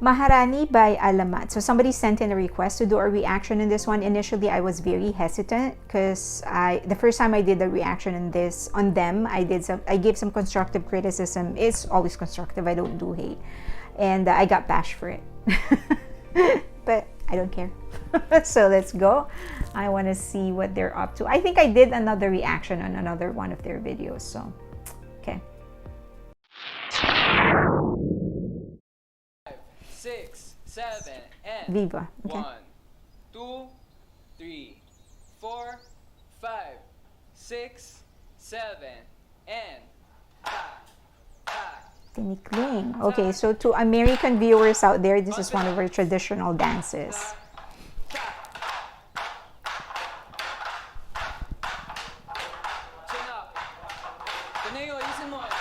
Maharani by ALAMAT. So somebody sent in a request to do a reaction in this one. Initially, I was very hesitant because the first time I did the reaction in this on them, I gave some constructive criticism. It's always constructive. I don't do hate, and I got bashed for it. But I don't care. So let's go. I want to see what they're up to. I think I did another reaction on another one of their videos. So, okay. 6, 7, and Viva. Okay. 1, 2, 3, 4, 5, 6, 7, and Tinikling. Okay, so to American viewers out there, this is one of our traditional dances.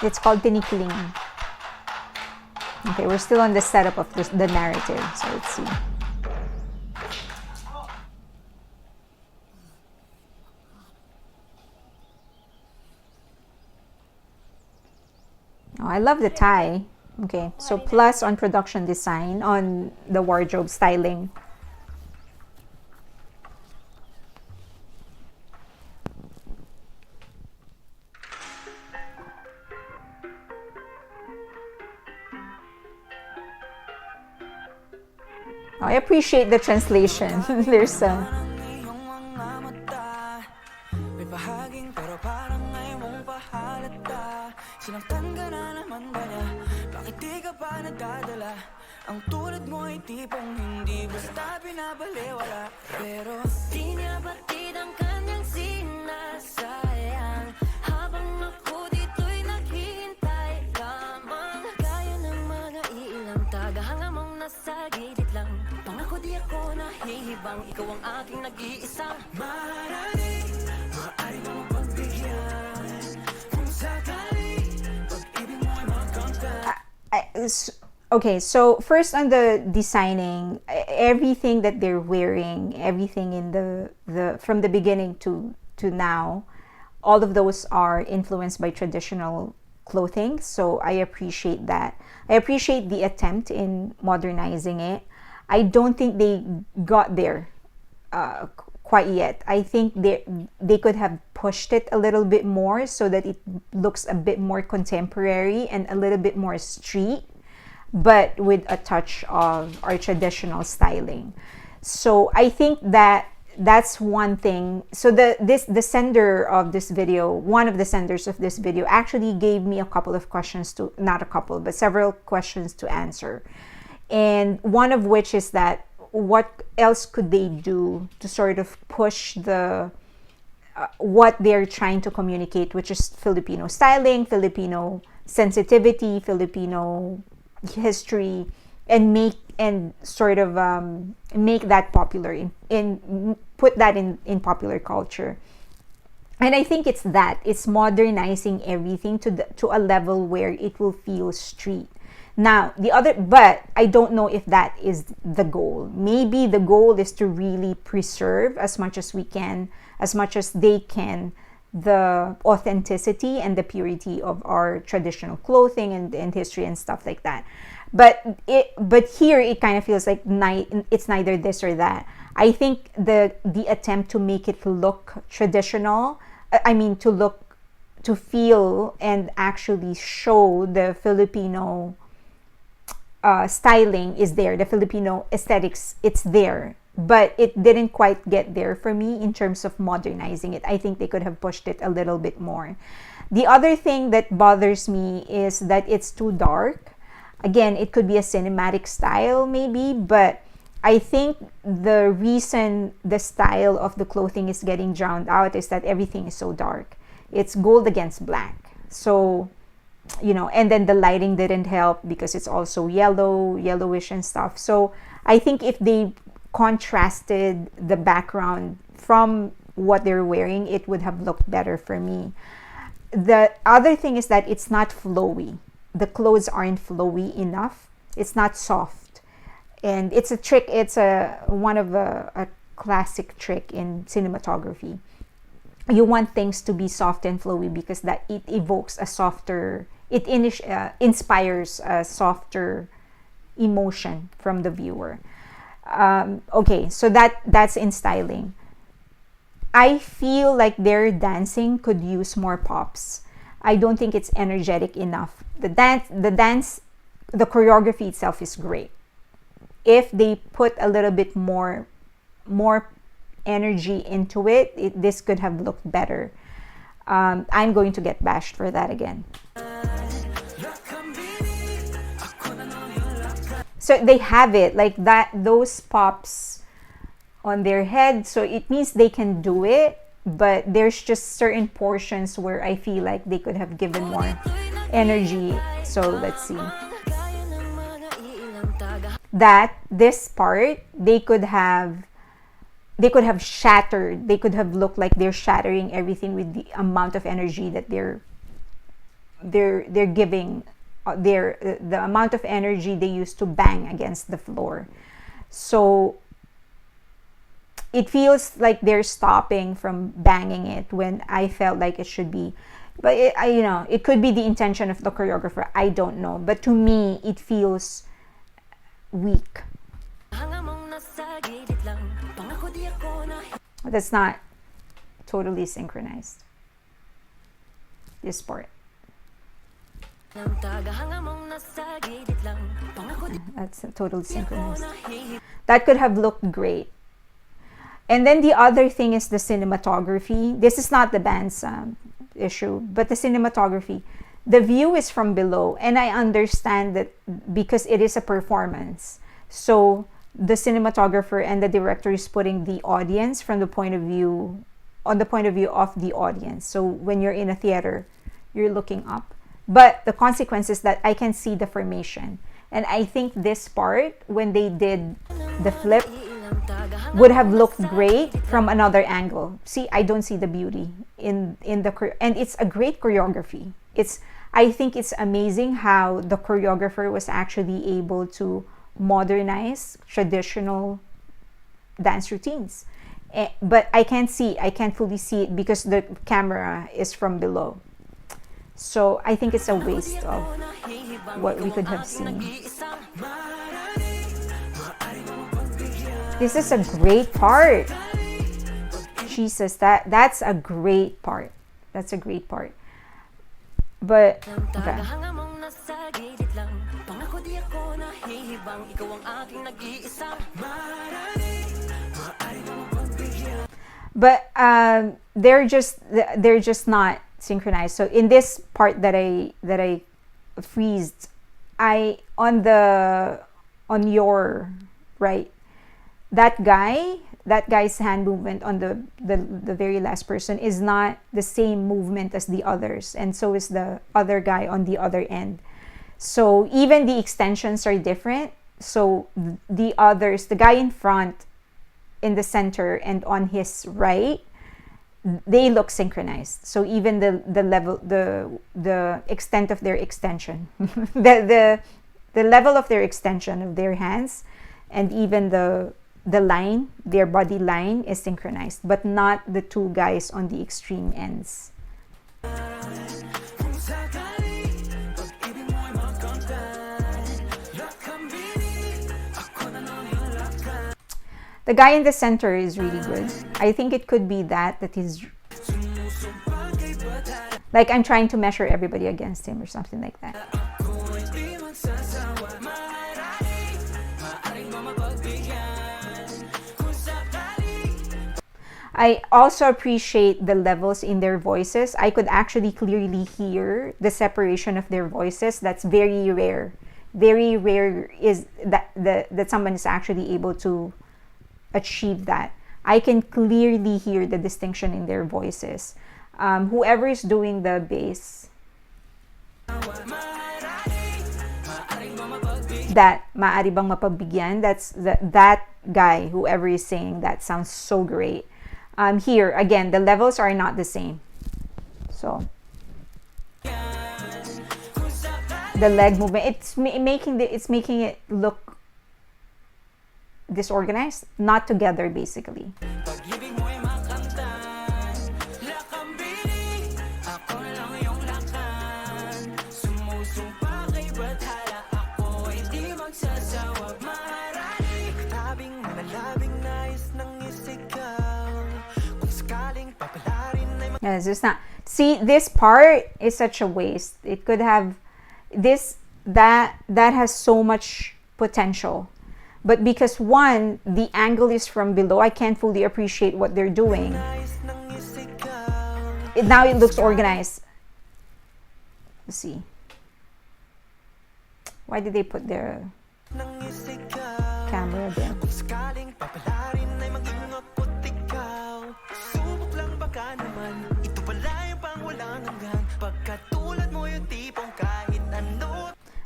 It's called tinikling. Okay, we're still on the setup of the narrative, so let's see. Oh, I love the tie. Okay, so plus on production design, on the wardrobe styling. Oh, I appreciate the translation. There's some. Ang tulad mo ay tipong hindi basta binabalewala. Pero di niya batid ang kanyang sinasayang. Habang ako dito'y naghihintay lamang. Gaya ng mga ilang tagahanga mong nasa gilid lang. Pangako di ako nahihibang. Ikaw ang aking nag-iisang Maharani. Maaari mo mapagbigyan. Kung sakali pag-ibig mo ay magkanta. Okay, so first on the designing, everything that they're wearing, everything in the from the beginning to now, all of those are influenced by traditional clothing. So I appreciate that. I appreciate the attempt in modernizing it. I don't think they got there quite yet. I think they could have pushed it a little bit more so that it looks a bit more contemporary and a little bit more street, but with a touch of our traditional styling. So I think that's one thing. So the sender of this video, one of the senders of this video, actually gave me a couple of questions to, not a couple, but several questions to answer. And one of which is that what else could they do to sort of push the what they're trying to communicate, which is Filipino styling, Filipino sensitivity, Filipino history, and make that popular in put that in popular culture. And I think it's modernizing everything to a level where it will feel street. Now but I don't know if that is the goal. Maybe the goal is to really preserve as much as we can, as much as they can, the authenticity and the purity of our traditional clothing and history and stuff like that. But here it kind of feels like it's neither this or that. I think the attempt to make it look traditional, to feel and actually show the Filipino styling is there, the Filipino aesthetics, it's there. But it didn't quite get there for me in terms of modernizing it. I think they could have pushed it a little bit more. The other thing that bothers me is that it's too dark. Again, it could be a cinematic style maybe, but I think the reason the style of the clothing is getting drowned out is that everything is so dark. It's gold against black. So, and then the lighting didn't help because it's also yellowish and stuff. So I think if they contrasted the background from what they're wearing, it would have looked better for me. The other thing is that it's not flowy. The clothes aren't flowy enough. It's not soft. And it's a trick. It's one of a classic trick in cinematography. You want things to be soft and flowy because that it evokes a softer, it inspires a softer emotion from the viewer. Okay, so that's in styling. I feel like their dancing could use more pops. I don't think it's energetic enough. The choreography itself is great. If they put a little bit more energy into it, this could have looked better. I'm going to get bashed for that again. So they have it like that, those pops on their head, so it means they can do it, but there's just certain portions where I feel like they could have given more energy. So let's see. This part, they could have shattered. They could have looked like they're shattering everything with the amount of energy that they're giving. The amount of energy they use to bang against the floor. So it feels like they're stopping from banging it when I felt like it should be. But it could be the intention of the choreographer. I don't know. But to me, it feels weak. That's not totally synchronized. This part. That's totally synchronized. That could have looked great. And then the other thing is the cinematography. This is not the band's issue, but the cinematography. The view is from below, and I understand that because it is a performance. So the cinematographer and the director is putting the audience from the point of view, on the point of view of the audience. So when you're in a theater, you're looking up. But the consequence is that I can see the formation. And I think this part, when they did the flip, would have looked great from another angle. See, I don't see the beauty in the, and it's a great choreography. I think it's amazing how the choreographer was actually able to modernize traditional dance routines. But I can't fully see it because the camera is from below. So I think it's a waste of what we could have seen. This is a great part. Jesus, that's a great part. That's a great part. But okay. But they're just not synchronized. So in this part that I freezed, on your right, that guy's hand movement on the very last person is not the same movement as the others, and so is the other guy on the other end. So even the extensions are different. So the guy in front, in the center, and on his right, they look synchronized. So even the level, the extent of their extension, the level of their extension of their hands, and even the line, their body line, is synchronized, but not the two guys on the extreme ends. The guy in the center is really good. I think it could be that he's like, I'm trying to measure everybody against him or something like that. I also appreciate the levels in their voices. I could actually clearly hear the separation of their voices. That's very rare. Very rare is that someone is actually able to achieve that. I can clearly hear the distinction in their voices. Whoever is doing the bass, that maaari bang mapagbigyan, that guy, whoever is singing that, sounds so great. Here again, the levels are not the same. So the leg movement, it's making it look disorganized, not together, basically. Yeah, it's just not. See, this part is such a waste. It could have this that has so much potential. But because one, the angle is from below, I can't fully appreciate what they're doing. Now it looks organized. Let's see. Why did they put their camera there?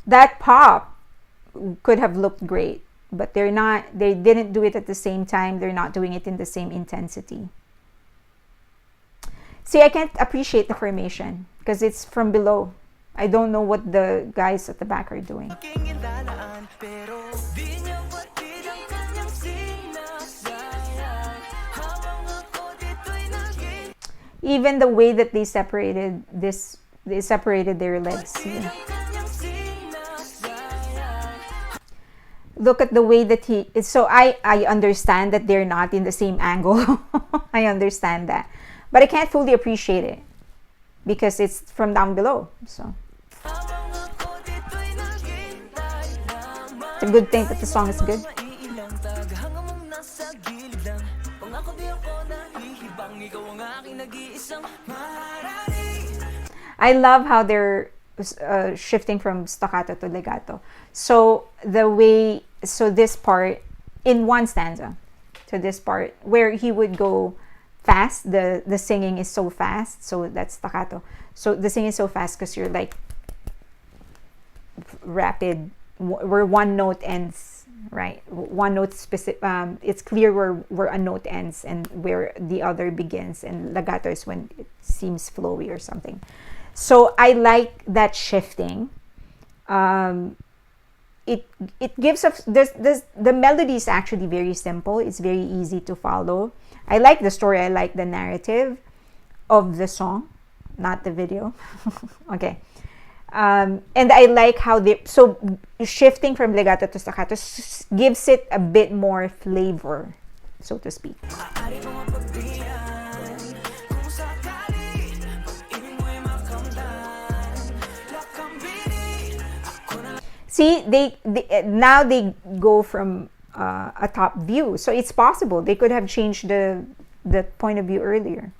That pop could have looked great, but they're not. They didn't do it at the same time. They're not doing it in the same intensity. See, I can't appreciate the formation because it's from below. I don't know what the guys at the back are doing. Even the way that they separated this, they separated their legs here. Look at the way that he is. So I understand that they're not in the same angle. I understand that, but I can't fully appreciate it because it's from down below. So it's a good thing that the song is good. I love how they're shifting from staccato to legato. So the way, so this part in one stanza, to this part where he would go fast, the singing is so fast, so that's staccato. So the singing is so fast because you're like rapid, where one note ends, right? One note specific. It's clear where a note ends and where the other begins, and legato is when it seems flowy or something. So I like that shifting. It gives us the melody is actually very simple. It's very easy to follow. I like the story. I like the narrative of the song, not the video. Okay. And I like how so shifting from legato to staccato gives it a bit more flavor, so to speak. See, they now they go from a top view, so it's possible they could have changed the point of view earlier.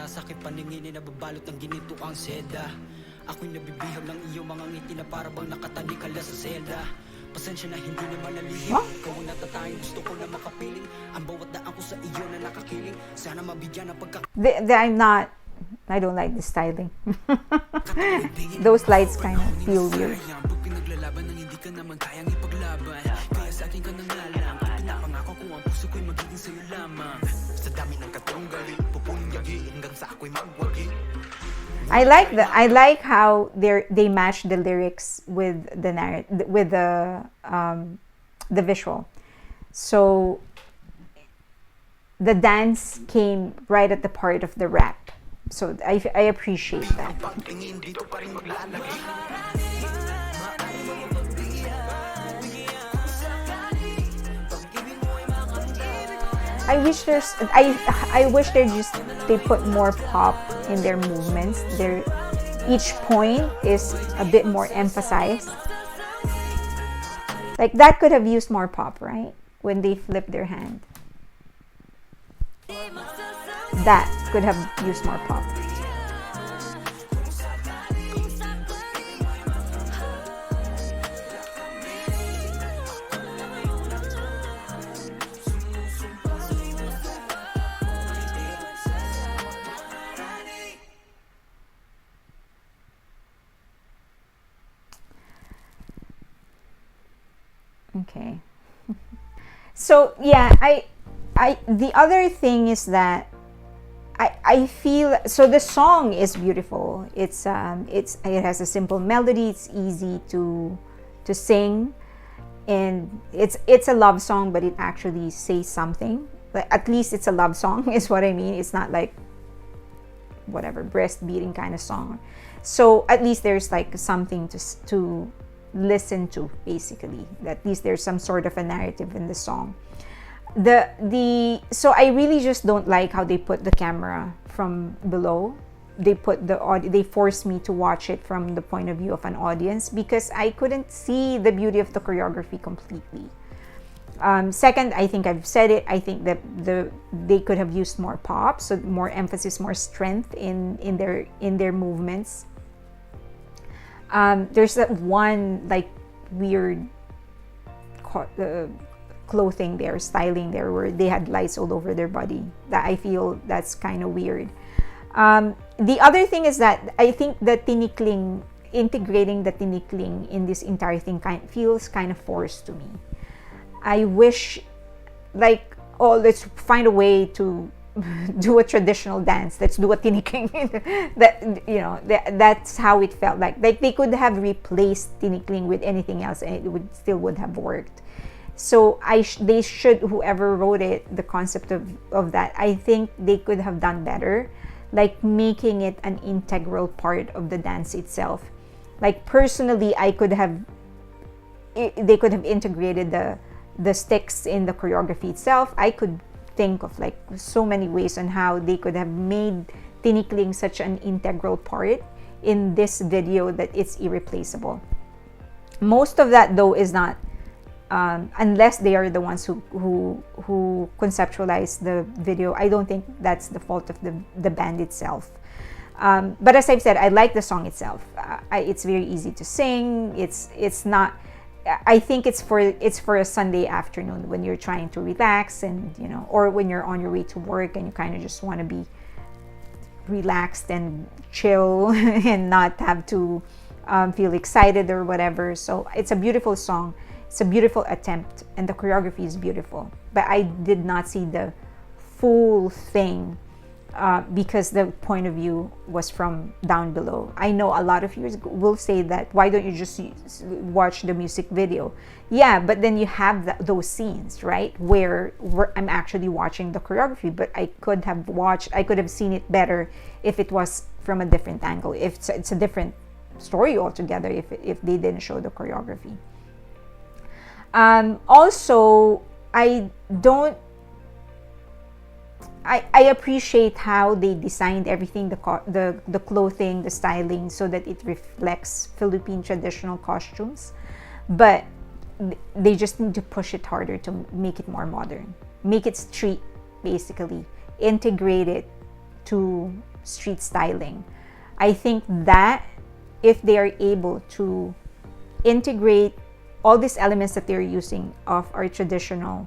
Sakit paningin na babalot ng ginito ang seda. Ako'y nabibihag ng iyong mga ngiti na para bang nakatalikala sa selda. Pasensya na hindi naman nalihim. Ikaw ang natatayang gusto ko na makapiling. Ang bawat daan ko sa iyo na nakakiling. Sana mabigyan ng I don't like the styling. Those lights kind of feel weird. Naglalaban ng hindi ka naman kayang ipaglaban. Kaya sa akin ka na nga lang. Pinapangako ko ang puso ko'y magiging sa'yo lamang. Sa dami ng katunggali, pupunin yagi hanggang sa ako'y magwagi. I like how they match the lyrics with the the visual. So the dance came right at the part of the rap. So I appreciate that. I wish they put more pop in their movements. Each point is a bit more emphasized. Like that could have used more pop, right? When they flip their hand. That could have used more pop. Okay. So yeah, the other thing is that I feel so the song is beautiful. It has a simple melody. It's easy to sing, and it's a love song, but it actually says something. Like, at least it's a love song is what I mean. It's not like whatever breast beating kind of song. So at least there's like something to listen to, basically. At least there's some sort of a narrative in the song. So I really just don't like how they put the camera from below. They forced me to watch it from the point of view of an audience, because I couldn't see the beauty of the choreography completely. Second, I think I've said it, I think that they could have used more pop, so more emphasis, more strength in their movements. There's that one like weird clothing there, styling there, where they had lights all over their body, that I feel that's kind of weird. The other thing is that I think the tinikling, integrating the tinikling in this entire thing feels kind of forced to me. I wish, like, oh, let's find a way to do a traditional dance. Let's do a tinikling. That's how it felt like. Like they could have replaced tinikling with anything else, and it would have worked. So they should, whoever wrote it, the concept of that, I think they could have done better, like making it an integral part of the dance itself. Like personally, they could have integrated the sticks in the choreography itself. I could think of like so many ways on how they could have made tinikling such an integral part in this video that it's irreplaceable. Most of that though is not, unless they are the ones who conceptualize the video. I don't think that's the fault of the band itself. But as I've said, I like the song itself. It's very easy to sing. It's not. I think it's for a Sunday afternoon when you're trying to relax, and or when you're on your way to work and you kind of just want to be relaxed and chill and not have to feel excited or whatever. So it's a beautiful song. It's a beautiful attempt, and the choreography is beautiful. But I did not see the full thing because the point of view was from down below. I know a lot of you will say that, why don't you just watch the music video? Yeah, but then you have those scenes, right, where I'm actually watching the choreography. But I could have seen it better if it was from a different angle. If it's a different story altogether, if they didn't show the choreography. Also, I appreciate how they designed everything, the clothing, the styling, so that it reflects Philippine traditional costumes. But they just need to push it harder to make it more modern. Make it street, basically. Integrate it to street styling. I think that if they are able to integrate all these elements that they're using of our traditional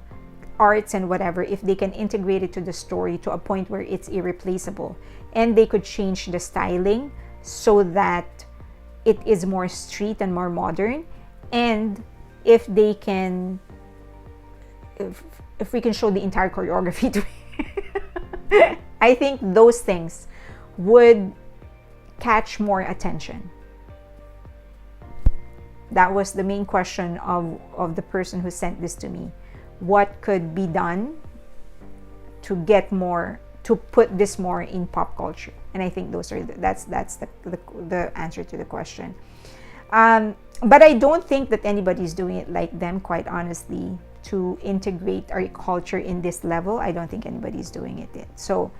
arts and whatever, if they can integrate it to the story to a point where it's irreplaceable, and they could change the styling so that it is more street and more modern, and if we can show the entire choreography to I think those things would catch more attention. That was the main question of the person who sent this to me. What could be done to put this more in pop culture? And I think that's the answer to the question. But I don't think that anybody's doing it like them, quite honestly, to integrate our culture in this level. I don't think anybody's doing it yet. So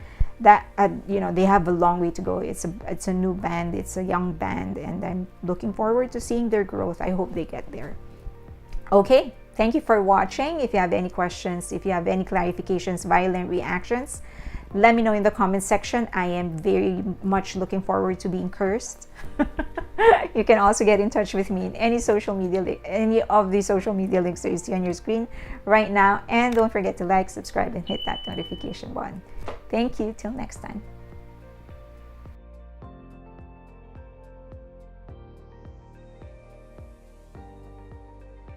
that they have a long way to go. It's a new band, it's a young band, and I'm looking forward to seeing their growth. I hope they get there. Okay, thank you for watching. If you have any questions, if you have any clarifications, violent reactions, let me know in the comment section. I am very much looking forward to being cursed. You can also get in touch with me in any of the social media links that you see on your screen right now. And don't forget to like, subscribe, and hit that notification button. Thank you. Till next time.